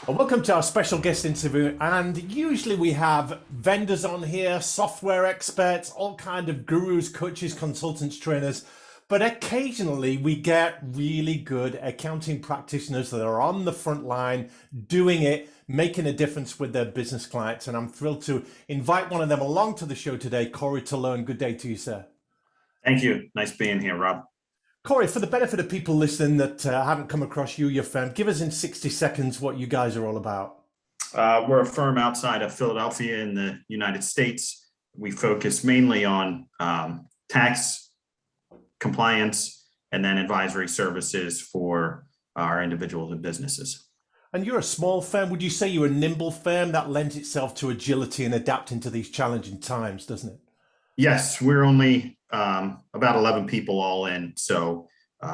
Well, welcome to our special guest interview. And usually we have vendors on here, software experts, all kind of gurus, coaches, consultants, trainers. But occasionally we get really good accounting practitioners that are on the front line doing it, making a difference with their business clients. And I'm thrilled to invite one of them along to the show today, Corey Talone. Good day to you, sir. Thank you. Nice being here, Rob. Corey, for the benefit of people listening that haven't come across you, your firm, give us in 60 seconds what you guys are all about. We're a firm outside of Philadelphia in the United States. We focus mainly on tax compliance and then advisory services for our individuals and businesses. And you're a small firm. Would you say you're a nimble firm that lends itself to agility and adapting to these challenging times, doesn't it? Yes, we're only about 11 people all in. So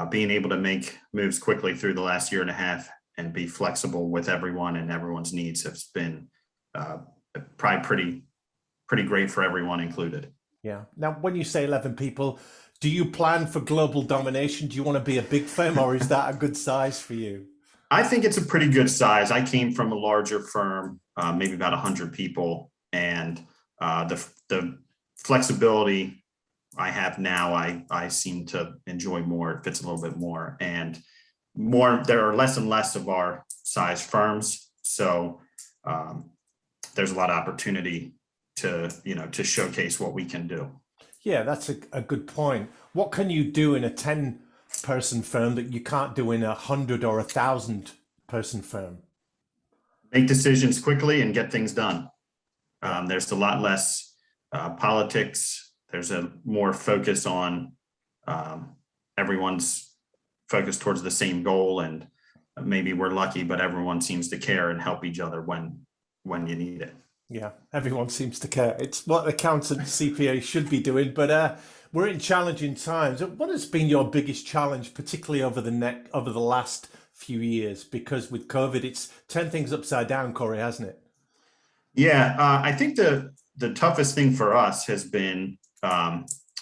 being able to make moves quickly through the last year and a half and be flexible with everyone and everyone's needs has been probably pretty great for everyone included. Yeah. Now, when you say 11 people, do you plan for global domination? Do you want to be a big firm, or is that a good size for you? I think it's a pretty good size. I came from a larger firm, maybe about 100 people, and the flexibility I have now, I seem to enjoy more. It fits a little bit more, and more. There are less and less of our size firms, so there's a lot of opportunity to showcase what we can do. Yeah, that's a good point. What can you do in a 10-person firm that you can't do in 100 or 1,000-person firm? Make decisions quickly and get things done. There's a lot less politics. There's a more focus on everyone's focused towards the same goal, and maybe we're lucky, but everyone seems to care and help each other when you need it. Yeah, everyone seems to care. It's what accountants, CPA should be doing, but we're in challenging times. What has been your biggest challenge, particularly over the last few years? Because with COVID, it's turned things upside down, Corey, hasn't it? Yeah, I think the toughest thing for us has been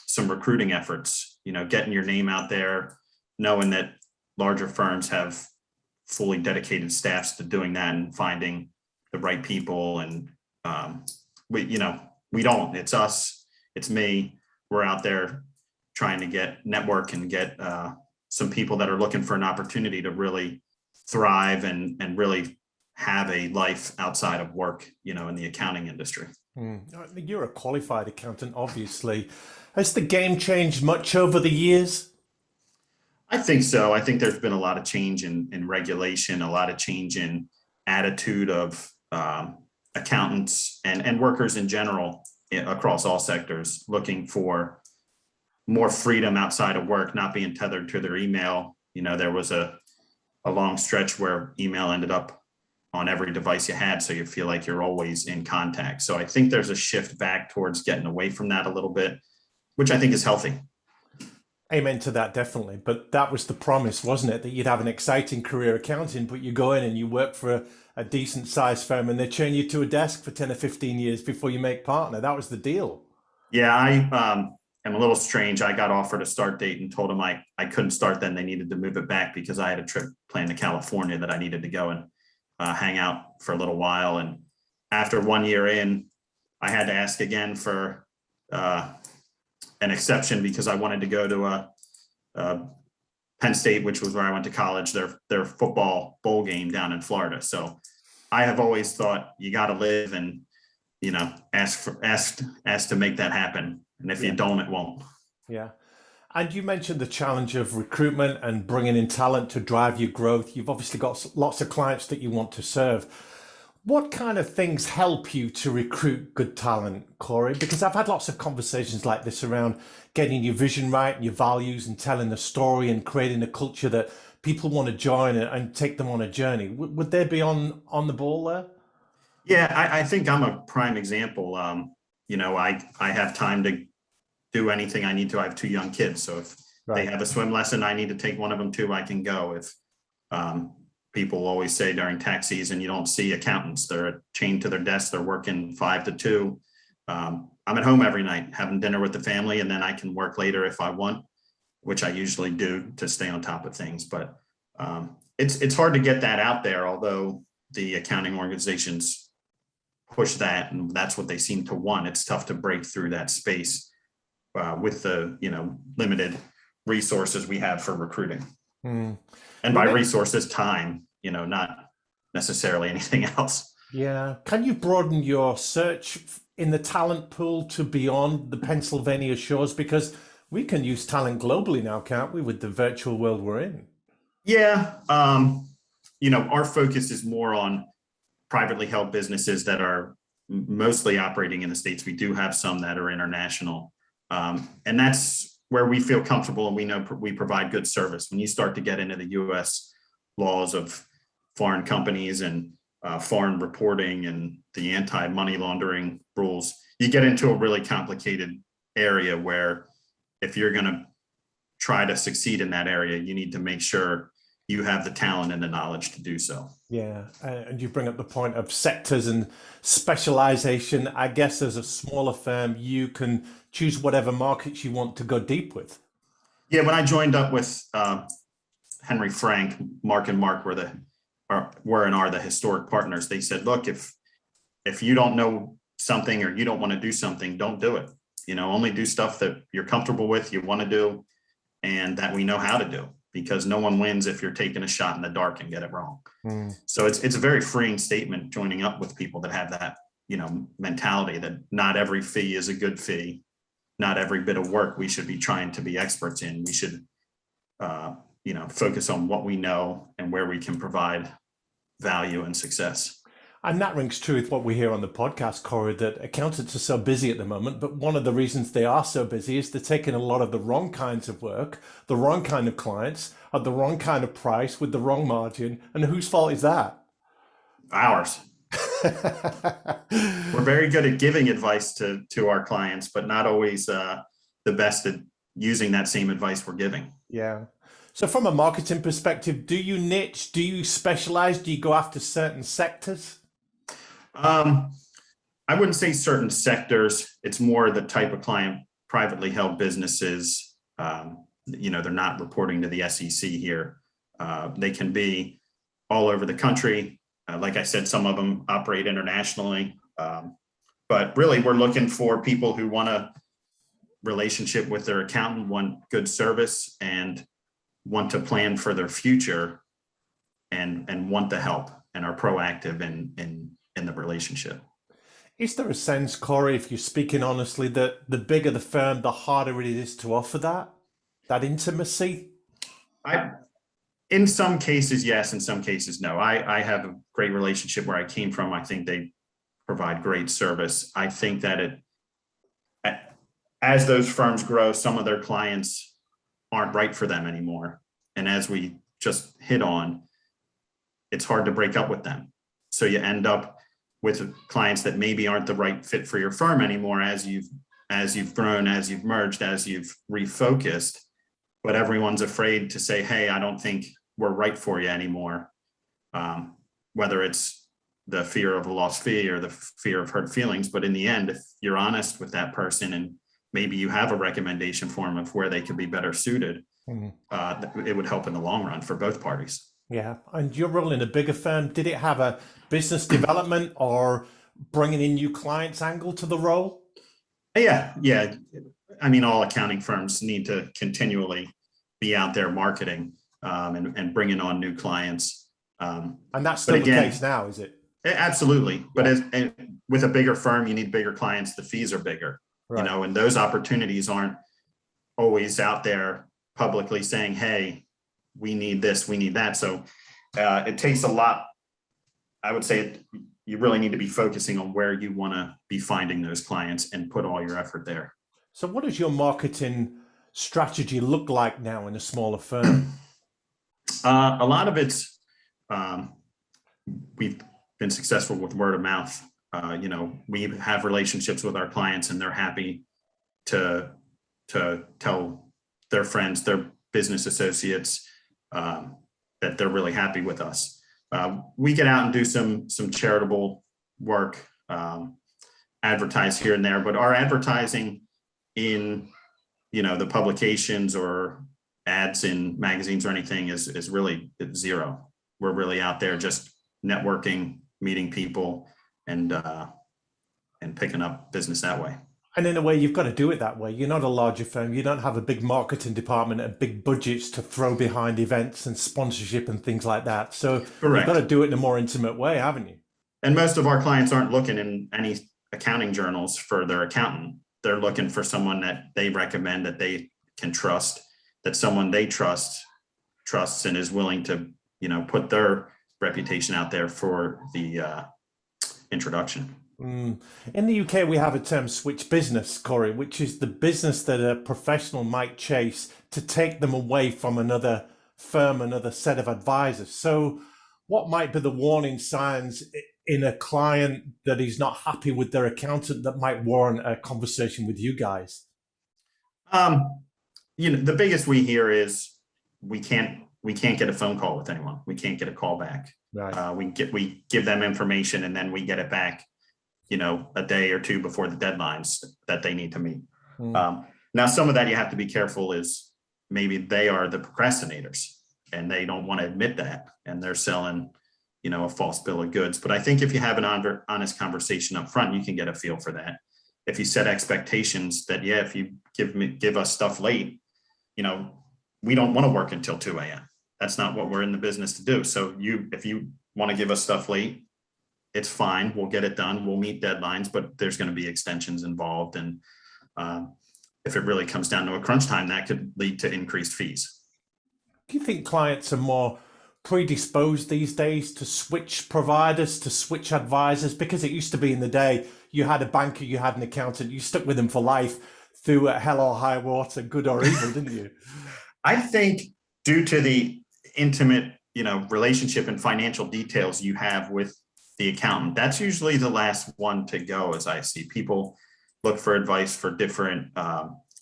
some recruiting efforts, getting your name out there, knowing that larger firms have fully dedicated staffs to doing that and finding the right people. And we don't, it's us, it's me. We're out there trying to network and get some people that are looking for an opportunity to really thrive and really have a life outside of work, in the accounting industry. You're a qualified accountant, obviously. Has the game changed much over the years? I think so. I think there's been a lot of change in regulation, a lot of change in attitude of accountants and workers in general across all sectors, looking for more freedom outside of work, not being tethered to their email. There was a long stretch where email ended up on every device you had, so you feel like you're always in contact. So I think there's a shift back towards getting away from that a little bit, which I think is healthy. Amen to that, definitely. But that was the promise, wasn't it? That you'd have an exciting career accounting, but you go in and you work for a decent sized firm and they chain you to a desk for 10 or 15 years before you make partner. That was the deal. Yeah, I am a little strange. I got offered a start date and told them I couldn't start then. They needed to move it back because I had a trip planned to California that I needed to go and hang out for a little while. And after 1 year in, I had to ask again for an exception because I wanted to go to Penn State, which was where I went to college, their football bowl game down in Florida. So I have always thought you got to live and, ask to make that happen. And if you don't, it won't. Yeah. And you mentioned the challenge of recruitment and bringing in talent to drive your growth. You've obviously got lots of clients that you want to serve. What kind of things help you to recruit good talent, Corey? Because I've had lots of conversations like this around getting your vision right and your values and telling a story and creating a culture that people want to join and take them on a journey. Would they be on the ball there? Yeah, I think I'm a prime example. I have time to do anything I need to. I have 2 young kids. So if they have a swim lesson I need to take one of them to, I can go. If people always say during tax season, you don't see accountants. They're chained to their desk. They're working 5 to 2. I'm at home every night having dinner with the family, and then I can work later if I want, which I usually do to stay on top of things. But it's hard to get that out there, although the accounting organizations push that, and that's what they seem to want. It's tough to break through that space with the limited resources we have for recruiting. Mm. And by resources, time, not necessarily anything else. Yeah. Can you broaden your search in the talent pool to beyond the Pennsylvania shores? Because we can use talent globally now, can't we, with the virtual world we're in? Yeah. Our focus is more on privately held businesses that are mostly operating in the States. We do have some that are international. And that's where we feel comfortable, and we know we provide good service. When you start to get into the US laws of foreign companies and foreign reporting and the anti-money laundering rules, you get into a really complicated area where if you're going to try to succeed in that area, you need to make sure you have the talent and the knowledge to do so. Yeah, and you bring up the point of sectors and specialization. I guess as a smaller firm, you can choose whatever markets you want to go deep with. Yeah, when I joined up with Henry Frank, Mark and Mark were the historic partners. They said, look, if you don't know something or you don't want to do something, don't do it. Only do stuff that you're comfortable with, you want to do, and that we know how to do, because no one wins if you're taking a shot in the dark and get it wrong. So it's a very freeing statement joining up with people that have that, mentality that not every fee is a good fee. Not every bit of work we should be trying to be experts in. We should, focus on what we know and where we can provide value and success. And that rings true with what we hear on the podcast, Corey, that accountants are so busy at the moment. But one of the reasons they are so busy is they're taking a lot of the wrong kinds of work, the wrong kind of clients, at the wrong kind of price with the wrong margin. And whose fault is that? Ours. We're very good at giving advice to our clients, but not always the best at using that same advice we're giving. Yeah. So from a marketing perspective, do you niche? Do you specialize? Do you go after certain sectors? I wouldn't say certain sectors. It's more the type of client, privately held businesses. They're not reporting to the SEC here. They can be all over the country. Like I said, some of them operate internationally. But really, we're looking for people who want a relationship with their accountant, want good service, and want to plan for their future, and want the help, and are proactive in the relationship. Is there a sense, Corey, if you're speaking honestly, that the bigger the firm, the harder it is to offer that intimacy? In some cases, yes. In some cases, no. I have a great relationship where I came from. I think they provide great service. I think that as those firms grow, some of their clients aren't right for them anymore. And as we just hit on, it's hard to break up with them. So you end up with clients that maybe aren't the right fit for your firm anymore as you've grown, as you've merged, as you've refocused. But everyone's afraid to say, hey, I don't think we're right for you anymore. Whether it's the fear of a lost fee or the fear of hurt feelings. But in the end, if you're honest with that person and maybe you have a recommendation for them of where they could be better suited, it would help in the long run for both parties. Yeah. And your role in a bigger firm, did it have a business development or bringing in new clients angle to the role? Yeah. I mean, all accounting firms need to continually be out there marketing and bringing on new clients. And that's still the case now, is it? Absolutely. But with a bigger firm, you need bigger clients. The fees are bigger, right. And those opportunities aren't always out there publicly saying, hey, we need this, we need that. So it takes a lot. I would say you really need to be focusing on where you want to be finding those clients and put all your effort there. So what does your marketing strategy look like now in a smaller firm? A lot of it's, we've been successful with word of mouth. We have relationships with our clients and they're happy to tell their friends, their business associates, that they're really happy with us. We get out and do some charitable work, advertise here and there, but our advertising in, the publications or ads in magazines or anything is really zero. We're really out there just networking, meeting people, and picking up business that way. And in a way, you've got to do it that way. You're not a larger firm. You don't have a big marketing department and big budgets to throw behind events and sponsorship and things like that. So Correct. you've got to do it in a more intimate way, haven't you? And most of our clients aren't looking in any accounting journals for their accountant. They're looking for someone that they recommend, that they can trust, that someone they trusts and is willing to, put their reputation out there for the introduction. In the UK, we have a term switch business, Corey, which is the business that a professional might chase to take them away from another firm, another set of advisors. So what might be the warning signs in a client that is not happy with their accountant that might warrant a conversation with you guys? The biggest we hear is we can't get a phone call with anyone. We can't get a call back. Right. We give them information and then we get it back, a day or two before the deadlines that they need to meet. Now, some of that you have to be careful is maybe they are the procrastinators and they don't want to admit that, and they're selling, a false bill of goods. But I think if you have an honest conversation up front, you can get a feel for that. If you set expectations that, if you give us stuff late, we don't want to work until 2 a.m. That's not what we're in the business to do. So if you want to give us stuff late, it's fine. We'll get it done. We'll meet deadlines, but there's going to be extensions involved. And if it really comes down to a crunch time, that could lead to increased fees. Do you think clients are more predisposed these days to switch providers, to switch advisors? Because it used to be in the day, you had a banker, you had an accountant, you stuck with them for life through hell or high water, good or evil, didn't you? I think due to the intimate, relationship and financial details you have with the accountant, that's usually the last one to go. As I see people look for advice for different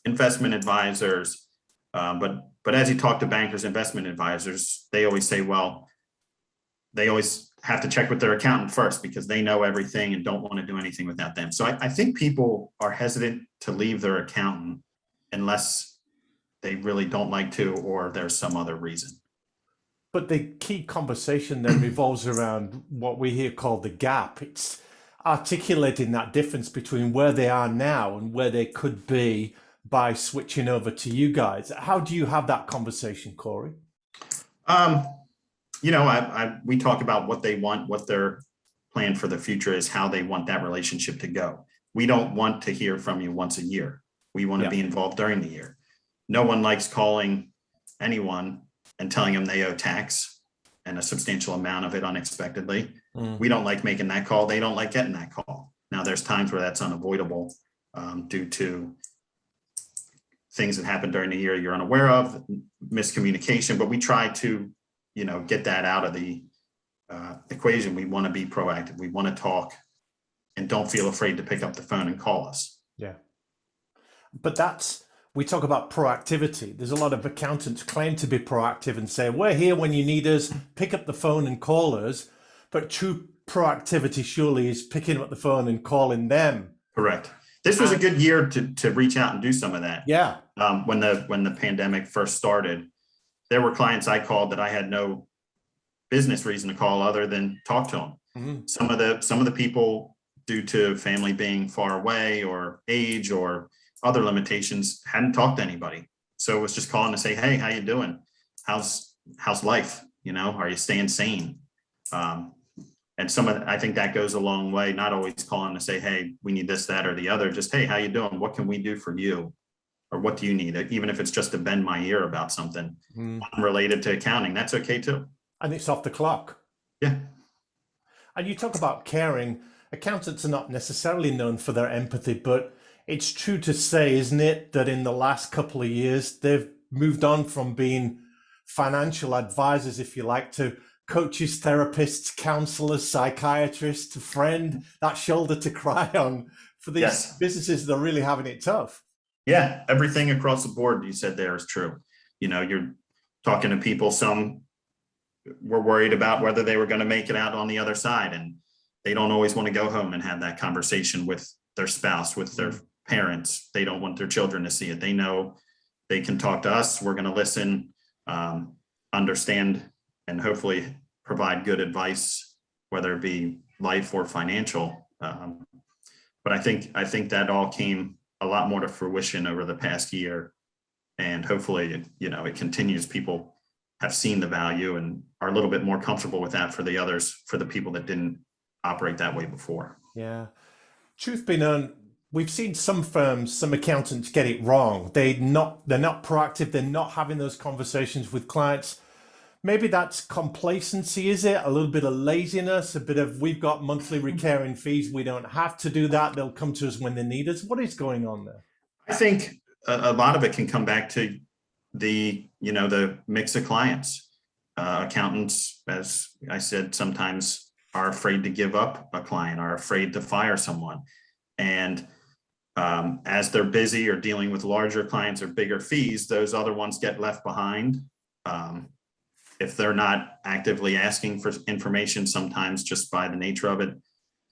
investment advisors, but as you talk to bankers, investment advisors, they always say, well, they always have to check with their accountant first because they know everything and don't want to do anything without them. So I think people are hesitant to leave their accountant unless they really don't like to, or there's some other reason. But the key conversation then revolves around what we here call the gap. It's articulating that difference between where they are now and where they could be by switching over to you guys. How do you have that conversation, Corey? We talk about what they want, what their plan for the future is, how they want that relationship to go. We don't want to hear from you once a year. We want to be involved during the year. No one likes calling anyone and telling them they owe tax and a substantial amount of it unexpectedly. We don't like making that call. They don't like getting that call. Now, there's times where that's unavoidable due to things that happen during the year you're unaware of, miscommunication, but we try to, get that out of the equation. We want to be proactive. We want to talk, and don't feel afraid to pick up the phone and call us. Yeah. But we talk about proactivity. There's a lot of accountants claim to be proactive and say, we're here when you need us, pick up the phone and call us. But true proactivity surely is picking up the phone and calling them. Correct. This was a good year to reach out and do some of that. Yeah. When the pandemic first started, there were clients I called that I had no business reason to call other than talk to them. Mm-hmm. Some of the people, due to family being far away or age or other limitations, hadn't talked to anybody. So it was just calling to say, hey, how you doing? How's life? Are you staying sane? And I think that goes a long way, not always calling to say, hey, we need this, that, or the other. Just, hey, how you doing? What can we do for you? Or what do you need? Even if it's just to bend my ear about something unrelated to accounting, that's okay too. And it's off the clock. Yeah. And you talk about caring. Accountants are not necessarily known for their empathy, but it's true to say, isn't it, that in the last couple of years, they've moved on from being financial advisors, if you like, to coaches, therapists, counselors, psychiatrists, a friend, that shoulder to cry on for these businesses that are really having it tough. Yeah, everything across the board you said there is true. You're talking to people, some were worried about whether they were going to make it out on the other side, and they don't always want to go home and have that conversation with their spouse, with their parents. They don't want their children to see it. They know they can talk to us. We're going to listen, understand, and hopefully provide good advice whether it be life or financial. But I think that all came a lot more to fruition over the past year, and hopefully, it continues. People have seen the value and are a little bit more comfortable with that for the people that didn't operate that way before. Yeah. Truth be known, we've seen some firms, some accountants get it wrong. They're not proactive. They're not having those conversations with clients. Maybe that's complacency, is it? A little bit of laziness, a bit of, we've got monthly recurring fees. We don't have to do that. They'll come to us when they need us. What is going on there? I think a lot of it can come back to the mix of clients. Accountants, as I said, sometimes are afraid to give up a client, are afraid to fire someone. And as they're busy or dealing with larger clients or bigger fees, those other ones get left behind. If they're not actively asking for information, sometimes just by the nature of it,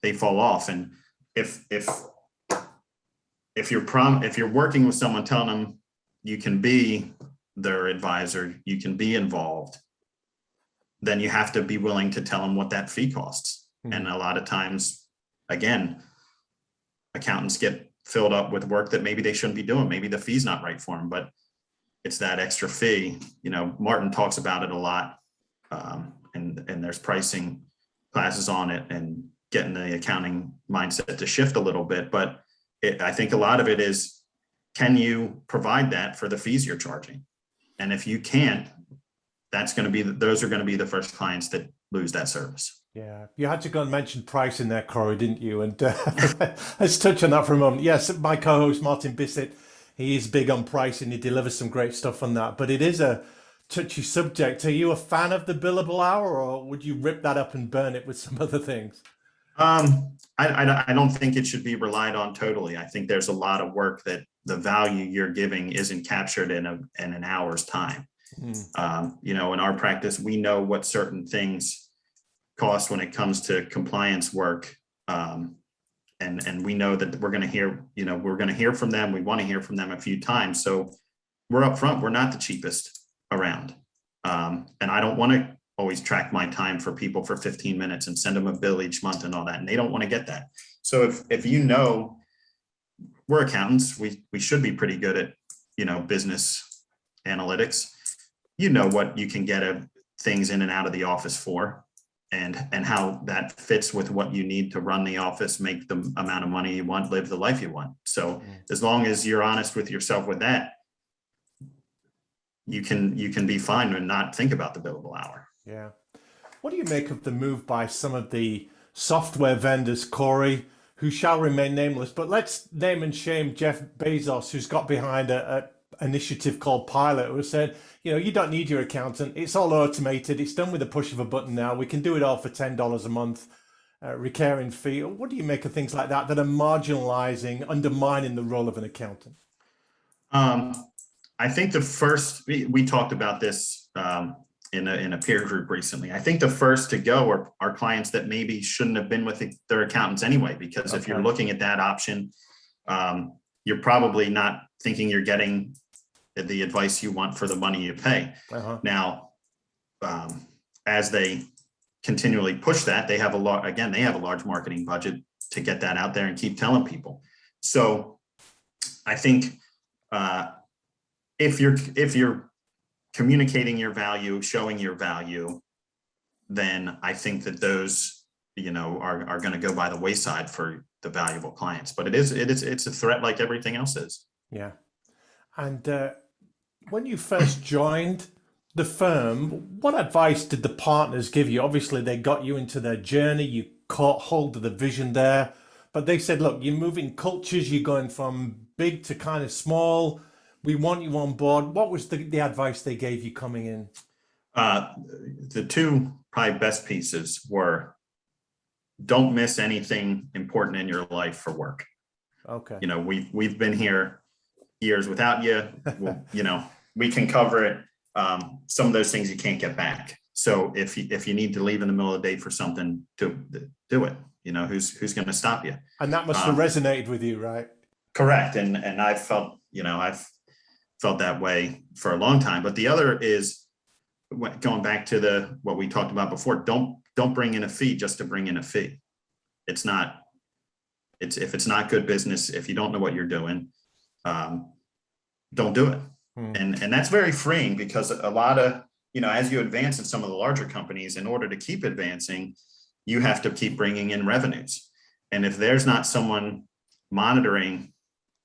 they fall off. And if you're working with someone, telling them you can be their advisor, you can be involved, then you have to be willing to tell them what that fee costs. Mm-hmm. And a lot of times, again, accountants get filled up with work that maybe they shouldn't be doing. Maybe the fee's not right for them, but it's that extra fee. Martin talks about it a lot, and there's pricing classes on it and getting the accounting mindset to shift a little bit. But I think a lot of it is, can you provide that for the fees you're charging? And if you can't, those are going to be the first clients that lose that service. Yeah, you had to go and mention pricing there, Corey, didn't you? And let's touch on that for a moment. Yes, my co-host Martin Bissett, he is big on pricing. He delivers some great stuff on that, but it is a touchy subject. Are you a fan of the billable hour, or would you rip that up and burn it with some other things? I don't think it should be relied on totally. I think there's a lot of work that the value you're giving isn't captured in an hour's time. In our practice, we know what certain things cost when it comes to compliance work. And we know that we're going to hear from them. We want to hear from them a few times. So we're upfront. We're not the cheapest around. And I don't want to always track my time for people for 15 minutes and send them a bill each month and all that. And they don't want to get that. So if we're accountants, we should be pretty good at, business analytics. What you can get things in and out of the office for, and how that fits with what you need to run the office, make the amount of money you want, live the life you want. So as long as you're honest with yourself with that, you can be fine and not think about the billable hour. Yeah. What do you make of the move by some of the software vendors, Corey, who shall remain nameless, but let's name and shame Jeff Bezos, who's got behind a initiative called Pilot, who said, you don't need your accountant. It's all automated. It's done with a push of a button now. We can do it all for $10 a month, recurring fee. What do you make of things like that are marginalizing, undermining the role of an accountant? I think we talked about this in a peer group recently. I think the first to go are clients that maybe shouldn't have been with their accountants anyway, because if you're looking at that option, you're probably not thinking you're getting the advice you want for the money you pay. Now, as they continually push that, they have a large marketing budget to get that out there and keep telling people. So I think if you're communicating your value, showing your value, then I think that those, are going to go by the wayside for the valuable clients. But it's a threat like everything else is. Yeah. And when you first joined the firm, what advice did the partners give you? Obviously, they got you into their journey. You caught hold of the vision there. But they said, look, you're moving cultures. You're going from big to kind of small. We want you on board. What was the advice they gave you coming in? The two probably best pieces were, don't miss anything important in your life for work. Okay. We've been here years without you. We can cover it. Some of those things you can't get back. So if you need to leave in the middle of the day for something, to do it. Who's going to stop you? And that must have resonated with you, right? Correct. And I've felt that way for a long time. But the other is going back to what we talked about before. Don't don't bring in a fee just to bring in a fee. It's not, if it's not good business, if you don't know what you're doing, don't do it. And that's very freeing, because a lot of, as you advance in some of the larger companies, in order to keep advancing, you have to keep bringing in revenues. And if there's not someone monitoring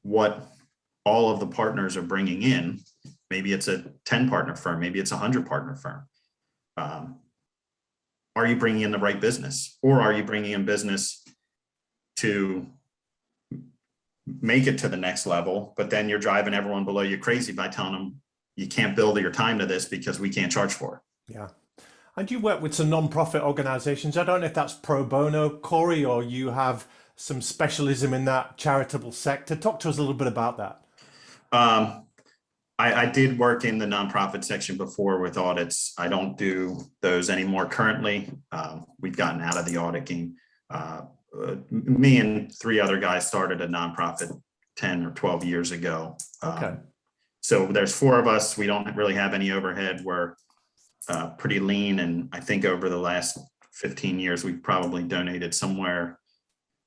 what all of the partners are bringing in, maybe it's a 10 partner firm, maybe it's a 100 partner firm. Are you bringing in the right business, or are you bringing in business to make it to the next level, but then you're driving everyone below you crazy by telling them you can't bill your time to this because we can't charge for it. Yeah. And you work with some non-profit organizations. I don't know if that's pro bono, Corey, or you have some specialism in that charitable sector. Talk to us a little bit about that. I did work in the nonprofit section before with audits. I don't do those anymore currently. We've gotten out of the audit game. Me and 3 other guys started a nonprofit 10 or 12 years ago. Okay. So there's 4 of us. We don't really have any overhead. We're pretty lean. And I think over the last 15 years, we've probably donated somewhere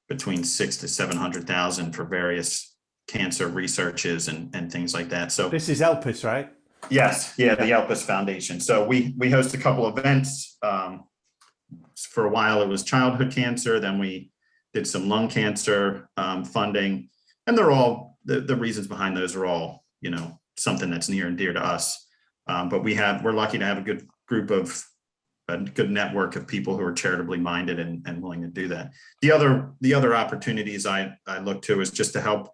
between 600,000 to 700,000 for various cancer researches and things like that. So this is Elpis, right? Yes. Yeah. The Elpis Foundation. So we host a couple events. For a while, it was childhood cancer. Then we did some lung cancer funding, and they're all the reasons behind those are all, something that's near and dear to us. But we're lucky to have a good group of a good network of people who are charitably minded and willing to do that. The other opportunities I look to is just to help,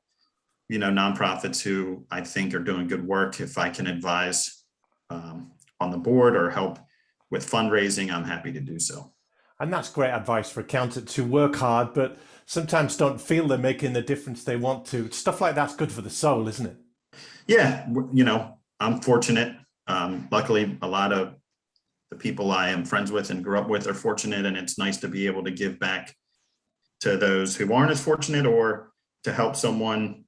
nonprofits who I think are doing good work. If I can advise on the board or help with fundraising, I'm happy to do so. And that's great advice for accountants who work hard, but sometimes don't feel they're making the difference they want to. Stuff like that's good for the soul, isn't it? Yeah. I'm fortunate. Luckily, a lot of the people I am friends with and grew up with are fortunate, and it's nice to be able to give back to those who aren't as fortunate, or to help someone,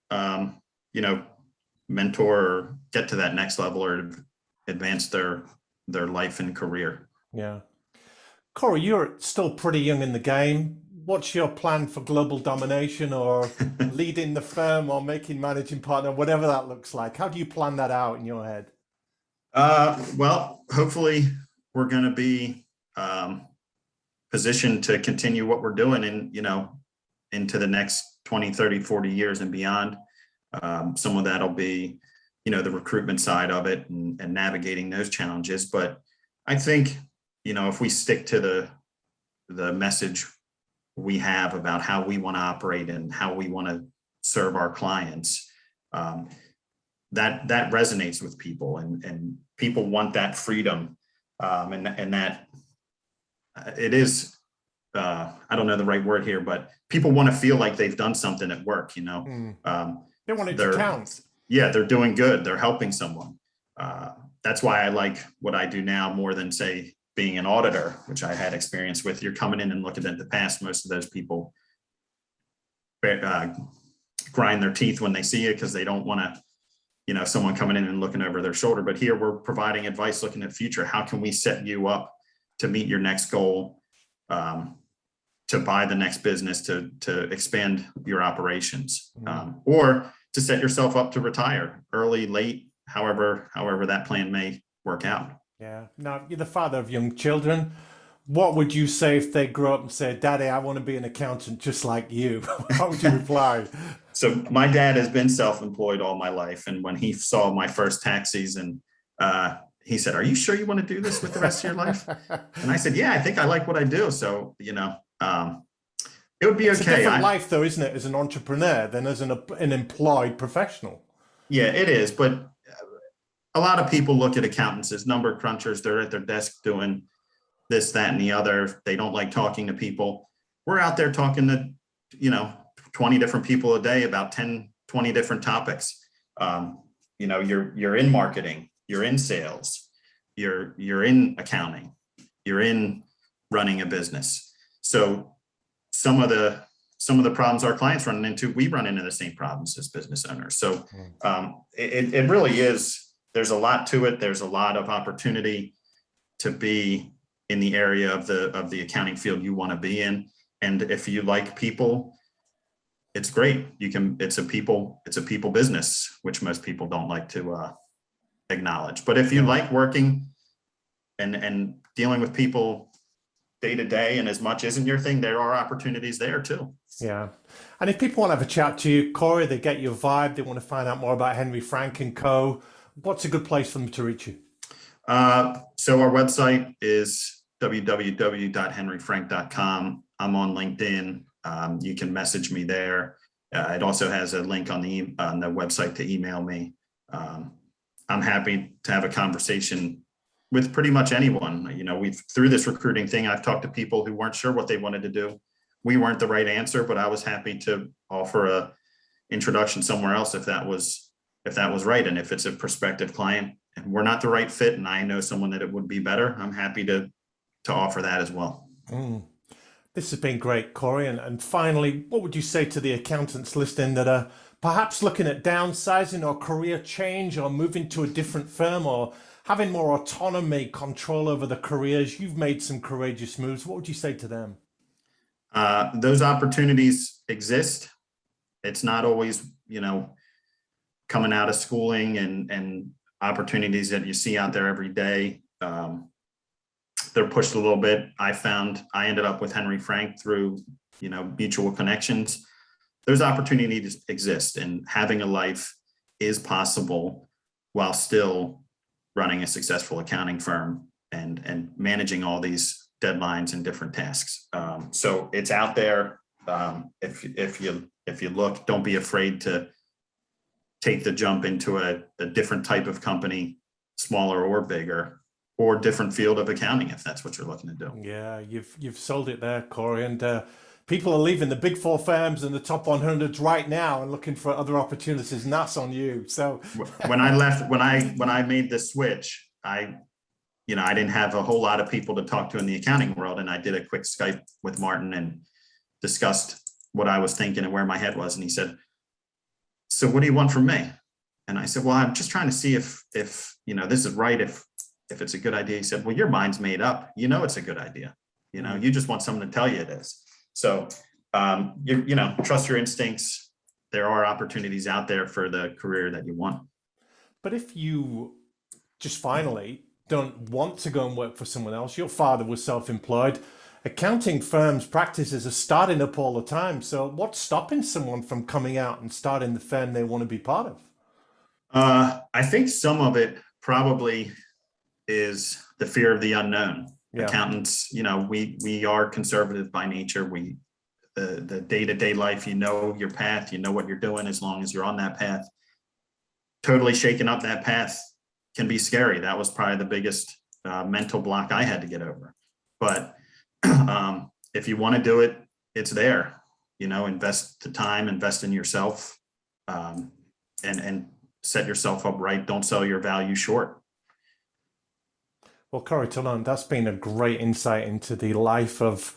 mentor or get to that next level or advance their life and career. Yeah. Corey, you're still pretty young in the game. What's your plan for global domination, or leading the firm, or making managing partner, whatever that looks like? How do you plan that out in your head? Well, hopefully we're going to be positioned to continue what we're doing into the next 20, 30, 40 years and beyond. Some of that'll be, the recruitment side of it and navigating those challenges. But I think, if we stick to the message we have about how we want to operate and how we want to serve our clients, that resonates with people, and people want that freedom, and that it is, I don't know the right word here, but people want to feel like they've done something at work. They want it to count. Yeah, they're doing good. They're helping someone. That's why I like what I do now more than, say, being an auditor, which I had experience with. You're coming in and looking at the past. Most of those people grind their teeth when they see it, because they don't want to, someone coming in and looking over their shoulder. But here we're providing advice, looking at future. How can we set you up to meet your next goal, to buy the next business, to expand your operations, or to set yourself up to retire early, late, however that plan may work out. Yeah. Now, you're the father of young children. What would you say if they grow up and say, "Daddy, I want to be an accountant just like you"? How would you reply? So my dad has been self-employed all my life. And when he saw my first tax season, he said, "Are you sure you want to do this with the rest of your life?" And I said, "Yeah, I think I like what I do." So, it would be it's okay. It's a different life, though, isn't it, as an entrepreneur than as an employed professional? Yeah, it is. But a lot of people look at accountants as number crunchers. They're at their desk doing this, that, and the other. They don't like talking to people. We're out there talking to, 20 different people a day about 10, 20 different topics. You're in marketing, you're in sales, you're in accounting, you're in running a business. So some of the problems our clients run into, we run into the same problems as business owners. So it really is, there's a lot to it. There's a lot of opportunity to be in the area of the accounting field you want to be in. And if you like people, it's great. It's a people business, which most people don't like to acknowledge. But if you like working and dealing with people day to day, and as much isn't your thing, there are opportunities there too. Yeah. And if people want to have a chat to you, Corey, they get your vibe, they want to find out more about Henry Frank and Co., what's a good place for them to reach you? So our website is www.henryfrank.com. I'm on LinkedIn. You can message me there. It also has a link on the website to email me. I'm happy to have a conversation with pretty much anyone. You know, through this recruiting thing, I've talked to people who weren't sure what they wanted to do. We weren't the right answer, but I was happy to offer a introduction somewhere else if that was right. And if it's a prospective client and we're not the right fit and I know someone that it would be better, I'm happy to offer that as well. This has been great, Corey. And finally, what would you say to the accountants listening that are perhaps looking at downsizing or career change or moving to a different firm or having more autonomy, control over the careers? You've made some courageous moves. What would you say to them? Those opportunities exist. It's not always, coming out of schooling and opportunities that you see out there every day. They're pushed a little bit. I ended up with Henry Frank through, mutual connections. Those opportunities exist, and having a life is possible while still running a successful accounting firm and managing all these deadlines and different tasks. So it's out there. If you look, don't be afraid to take the jump into a different type of company, smaller or bigger, or different field of accounting, if that's what you're looking to do. Yeah, you've sold it there, Corey. And people are leaving the big four firms and the top 100s right now and looking for other opportunities, and that's on you. So when I made this switch, I didn't have a whole lot of people to talk to in the accounting world. And I did a quick Skype with Martin and discussed what I was thinking and where my head was. And he said, "So what do you want from me?" And I said, "Well, I'm just trying to see if this is right, if it's a good idea." He said, "Well, your mind's made up. It's a good idea. You just want someone to tell you it is." So, trust your instincts. There are opportunities out there for the career that you want. But if you just finally don't want to go and work for someone else, your father was self-employed. Accounting firms' practices are starting up all the time. So what's stopping someone from coming out and starting the firm they want to be part of? I think some of it probably is the fear of the unknown. Yeah. Accountants, we are conservative by nature. The day-to-day life, your path, what you're doing as long as you're on that path. Totally shaking up that path can be scary. That was probably the biggest mental block I had to get over. But if you want to do it, it's there. Invest the time, invest in yourself, and set yourself up right. Don't sell your value short. Well, Corey Talone, that's been a great insight into the life of,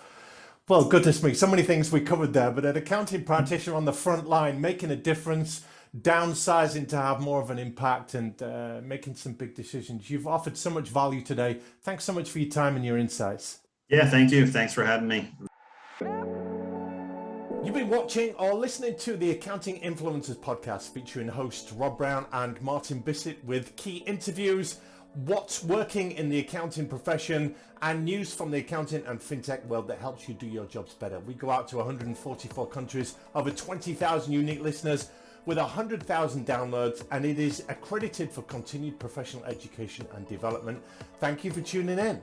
well, goodness me, so many things we covered there, but an accounting practitioner on the front line, making a difference, downsizing to have more of an impact, and making some big decisions. You've offered so much value today. Thanks so much for your time and your insights. Yeah, thank you. Thanks for having me. You've been watching or listening to the Accounting Influencers podcast featuring hosts Rob Brown and Martin Bissett with key interviews, what's working in the accounting profession, and news from the accounting and fintech world that helps you do your jobs better. We go out to 144 countries, over 20,000 unique listeners with 100,000 downloads, and it is accredited for continued professional education and development. Thank you for tuning in.